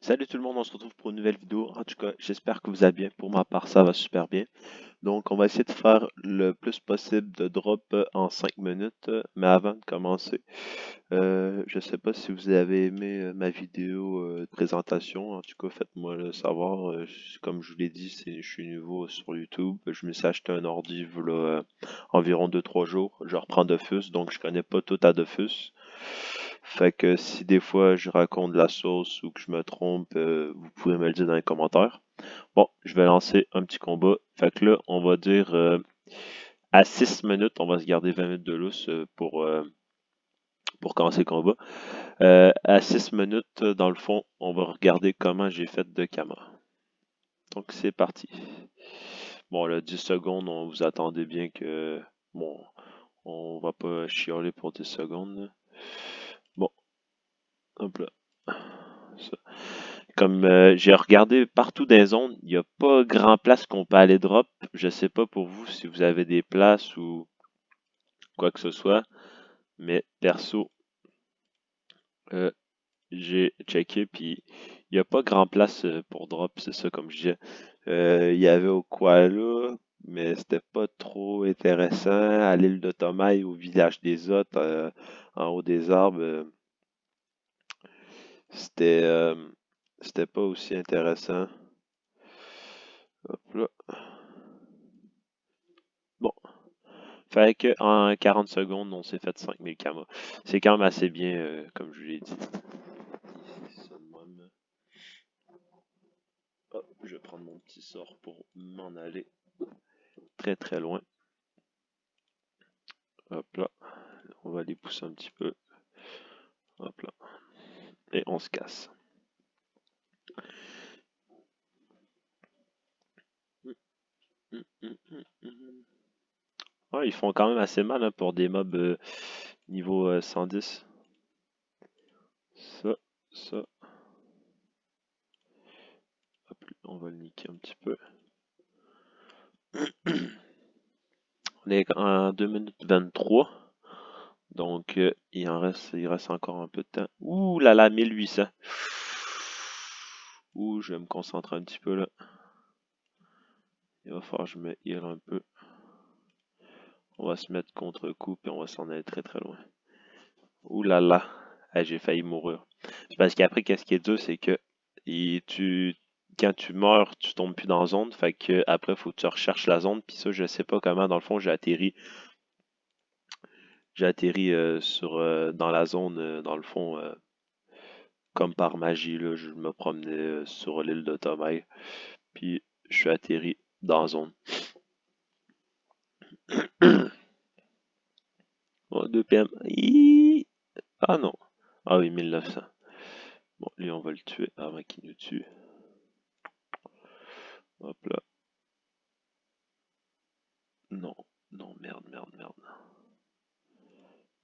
Salut tout le monde, on se retrouve pour une nouvelle vidéo. En tout cas, j'espère que vous allez bien. Pour ma part, ça va super bien. Donc, on va essayer de faire le plus possible de drop en 5 minutes. Mais avant de commencer, je sais pas si vous avez aimé ma vidéo de présentation. En tout cas, faites-moi le savoir. Comme je vous l'ai dit, je suis nouveau sur YouTube. Je me suis acheté un ordi voilà, environ 2-3 jours. Je reprends Dofus, donc je connais pas tout à Dofus. Fait que si des fois je raconte de la sauce ou que je me trompe, vous pouvez me le dire dans les commentaires. Bon, je vais lancer un petit combat. Fait que là, on va dire à 6 minutes, on va se garder 20 minutes de lousse pour commencer le combat. À 6 minutes, dans le fond, on va regarder comment j'ai fait de Kama. Donc c'est parti. Bon, là, 10 secondes, on vous attendez bien que... Bon, on va pas chialer pour 10 secondes. Là. Bon, hop là. Ça. Comme j'ai regardé partout dans les zones, il n'y a pas grand place qu'on peut aller drop. Je sais pas pour vous si vous avez des places ou quoi que ce soit, mais perso, euh, j'ai checké puis il n'y a pas grand place pour drop, c'est ça comme je disais. Il y avait au Koala, mais c'était pas trop intéressant. À l'île de Tomaï, au village des Hôtes, en haut des arbres, c'était c'était pas aussi intéressant. Hop là. Bon. Fait que en 40 secondes, on s'est fait 5000 kamas. C'est quand même assez bien, comme je vous l'ai dit. Ça de même. Hop, je vais prendre mon petit sort pour m'en aller très très loin. Hop là, on va les pousser un petit peu. Hop là. Et on se casse. Ouais, ils font quand même assez mal hein, pour des mobs niveau 110. Ça, ça. Hop, on va le niquer un petit peu. On est en 2 minutes 23. Donc, il reste encore un peu de temps. Ouh là là, 1800. Ouh, je vais me concentrer un petit peu là. Il va falloir que je me heal un peu. On va se mettre contre-coup et on va s'en aller très très loin. Ouh là là, ah, j'ai failli mourir. C'est parce qu'après, qu'est-ce qui est dur, c'est que quand tu meurs, tu tombes plus dans la zone. Fait que après, faut que tu recherches la zone. Puis ça, je sais pas comment. Dans le fond, j'ai atterri dans la zone, dans le fond, comme par magie, là, je me promenais sur l'île de Tomaï, puis je suis atterri dans la zone. Oh, 2 PM. Ah non. Ah oui, 1900. Bon, lui, on va le tuer avant qu'il nous tue. Hop là. Non, non, merde, merde, merde.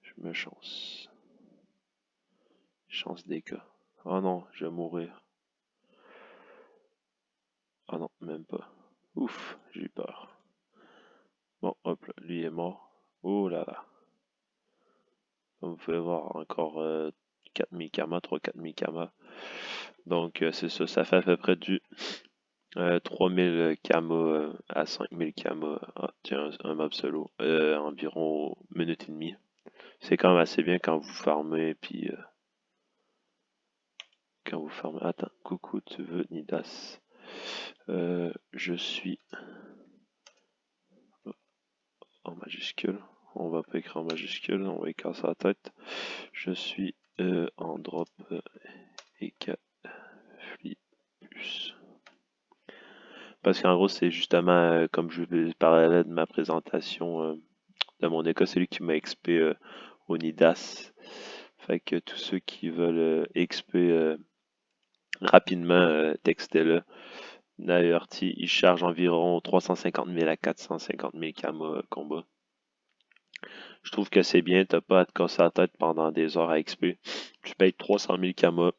Je me chance. Chance des cas. Oh non, je vais mourir. Ah non, même pas. Ouf, j'ai eu peur. Bon, hop là, lui est mort. Oh là là. Comme vous pouvez voir, encore 4000 kamas, 3-4000 kamas. Donc c'est ça, ça fait à peu près du 3000 kamas à 5000 kamas. Ah, tiens, un mob solo. Environ minute et demie. C'est quand même assez bien quand vous farmez, puis quand vous farmez. Attends, coucou, tu veux Nidas? Je suis en majuscule. On va pas écrire en majuscule, on va écrire sur la tête. Je suis en drop et plus. Parce qu'en gros, c'est justement, comme je parlais de ma présentation de mon école, c'est lui qui m'a XP au Nidas. Fait que tous ceux qui veulent XP rapidement, textez-le. D'ailleurs, il charge environ 350 000 à 450 000 kamas combat. Je trouve que c'est bien, t'as pas à te casser la tête pendant des heures à XP. Tu payes 300 000 kamas,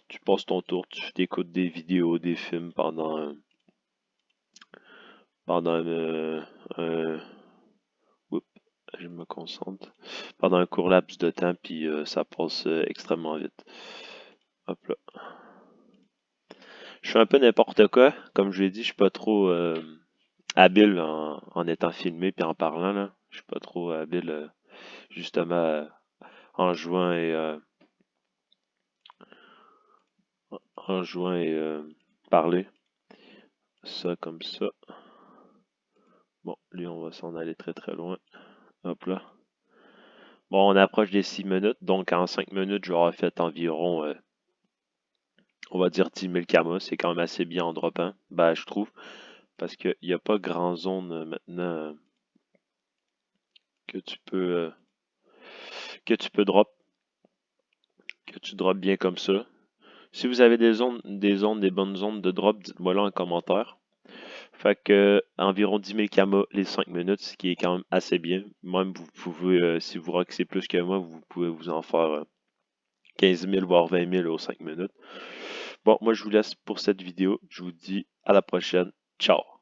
tu passes ton tour, tu t'écoutes des vidéos, des films pendant oups, je me concentre, pendant un court laps de temps, puis ça passe extrêmement vite. Hop là. Je fais un peu n'importe quoi. Comme je l'ai dit, je suis pas trop habile en étant filmé puis en parlant, là. Je suis pas trop habile justement en jouant et parler. Ça comme ça. Bon, lui, on va s'en aller très très loin. Hop là. Bon, on approche des 6 minutes, donc en 5 minutes, j'aurai fait environ, on va dire 10 000 kamas. C'est quand même assez bien en drop 1, ben, je trouve, parce qu'il n'y a pas grand zone maintenant que tu peux euh, que tu peux drop, que tu drops bien comme ça. Si vous avez des bonnes zones de drop, dites-moi là en commentaire. Fait que environ 10 000 kamas les 5 minutes, ce qui est quand même assez bien. Même vous pouvez, si vous roxez plus que moi, vous pouvez vous en faire 15 000 voire 20 000 aux 5 minutes. Bon, moi je vous laisse pour cette vidéo. Je vous dis à la prochaine. Ciao!